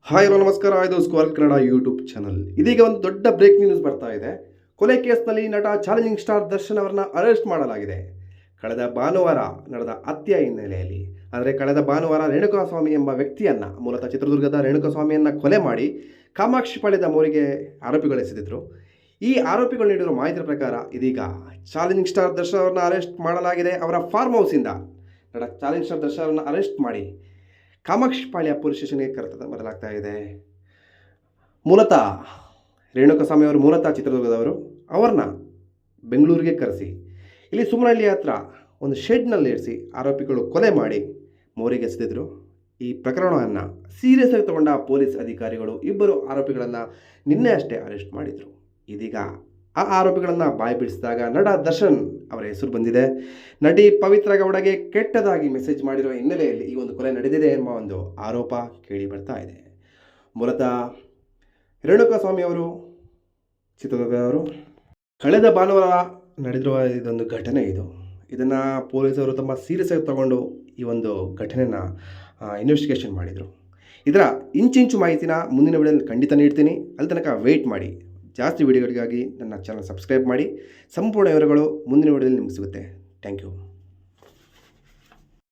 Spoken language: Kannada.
ಹಾಯ್ ಹಲೋ ನಮಸ್ಕಾರ, ಇದು ಸ್ಕ್ವಾಲ್ ಕನ್ನಡ ಯೂಟ್ಯೂಬ್ ಚಾನಲ್. ಇದೀಗ ಒಂದು ದೊಡ್ಡ ಬ್ರೇಕ್ ನ್ಯೂಸ್ ಬರ್ತಾ ಇದೆ. ಕೊಲೆ ಕೇಸ್ನಲ್ಲಿ ನಟ ಚಾಲೆಂಜಿಂಗ್ ಸ್ಟಾರ್ ದರ್ಶನ್ ಅವರನ್ನ ಅರೆಸ್ಟ್ ಮಾಡಲಾಗಿದೆ. ಕಳೆದ ಭಾನುವಾರ ನಡೆದ ಹತ್ಯೆ ಹಿನ್ನೆಲೆಯಲ್ಲಿ, ಅಂದರೆ ಕಳೆದ ಭಾನುವಾರ ರೇಣುಕಾಸ್ವಾಮಿ ಎಂಬ ವ್ಯಕ್ತಿಯನ್ನು, ಮೂಲತಃ ಚಿತ್ರದುರ್ಗದ ರೇಣುಕಾಸ್ವಾಮಿಯನ್ನು ಕೊಲೆ ಮಾಡಿ ಕಾಮಾಕ್ಷಿಪಾಳ್ಯದ ಮೋರಿಗೆ ಆರೋಪಿಗಳೆಸೆದಿದ್ದರು. ಈ ಆರೋಪಿಗಳು ನೀಡಿರುವ ಮಾಹಿತಿಯ ಪ್ರಕಾರ ಇದೀಗ ಚಾಲೆಂಜಿಂಗ್ ಸ್ಟಾರ್ ದರ್ಶನ್ ಅವರನ್ನ ಅರೆಸ್ಟ್ ಮಾಡಲಾಗಿದೆ. ಅವರ ಫಾರ್ಮ್ ಹೌಸಿಂದ ನಟ ಚಾಲೆಂಜಿಂಗ್ ಸ್ಟಾರ್ ದರ್ಶನ್ ಅವರನ್ನ ಅರೆಸ್ಟ್ ಮಾಡಿ ಕಾಮಾಕ್ಷಿಪಾಳ್ಯ ಪೊಲೀಸ್ ಸ್ಟೇಷನ್ಗೆ ಬದಲಾಗ್ತಾ ಇದೆ. ಮೂಲತಃ ರೇಣುಕಾಸ್ವಾಮಿ ಅವರು ಮೂಲತಃ ಚಿತ್ರದುರ್ಗದವರು. ಅವ್ರನ್ನ ಬೆಂಗಳೂರಿಗೆ ಕರೆಸಿ ಇಲ್ಲಿ ಸುಮನಹಳ್ಳಿ ಹತ್ರ ಒಂದು ಶೆಡ್ನಲ್ಲಿ ಇರಿಸಿ ಆರೋಪಿಗಳು ಕೊಲೆ ಮಾಡಿ ಮೋರಿಗೆ ಎಸೆದಿದ್ರು. ಈ ಪ್ರಕರಣವನ್ನು ಸೀರಿಯಸ್ ಆಗಿ ತಗೊಂಡ ಪೊಲೀಸ್ ಅಧಿಕಾರಿಗಳು ಇಬ್ಬರು ಆರೋಪಿಗಳನ್ನು ನಿನ್ನೆ ಅಷ್ಟೇ ಅರೆಸ್ಟ್ ಮಾಡಿದರು. ಇದೀಗ ಆ ಆರೋಪಿಗಳನ್ನು ಬಾಯಿ ಬಿಡಿಸಿದಾಗ ನಟ ದರ್ಶನ್ ಅವರ ಹೆಸರು ಬಂದಿದೆ. ನಟಿ ಪವಿತ್ರ ಗೌಡಗೆ ಕೆಟ್ಟದಾಗಿ ಮೆಸೇಜ್ ಮಾಡಿರುವ ಹಿನ್ನೆಲೆಯಲ್ಲಿ ಈ ಒಂದು ಕೊಲೆ ನಡೆದಿದೆ ಎಂಬ ಒಂದು ಆರೋಪ ಕೇಳಿ ಬರ್ತಾ ಇದೆ. ಮೂಲತಃ ರೇಣುಕಾಸ್ವಾಮಿ ಅವರು ಚಿತ್ರದುರ್ಗದವರು. ಕಳೆದ ಭಾನುವಾರ ನಡೆದಿರುವ ಇದೊಂದು ಘಟನೆ ಇದನ್ನು ಪೊಲೀಸರು ತುಂಬ ಸೀರಿಯಸ್ ಆಗಿ ತಗೊಂಡು ಈ ಒಂದು ಘಟನೆನ ಇನ್ವೆಸ್ಟಿಗೇಷನ್ ಮಾಡಿದರು. ಇದರ ಇಂಚಿಂಚು ಮಾಹಿತಿನ ಮುಂದಿನ ವಿಡಿಯೋದಲ್ಲಿ ಖಂಡಿತ ನೀಡ್ತೀನಿ. ಅಲ್ಲಿ ತನಕ ವೆಯ್ಟ್ ಮಾಡಿ. ಜಾಸ್ತಿ ವಿಡಿಯೋಗಳಿಗಾಗಿ ನನ್ನ ಚಾನಲ್ ಸಬ್ಸ್ಕ್ರೈಬ್ ಮಾಡಿ. ಸಂಪೂರ್ಣ ವಿವರಗಳು ಮುಂದಿನ ವಿಡಿಯೋದಲ್ಲಿ ನಿಮಗೆ ಸಿಗುತ್ತೆ. Thank you.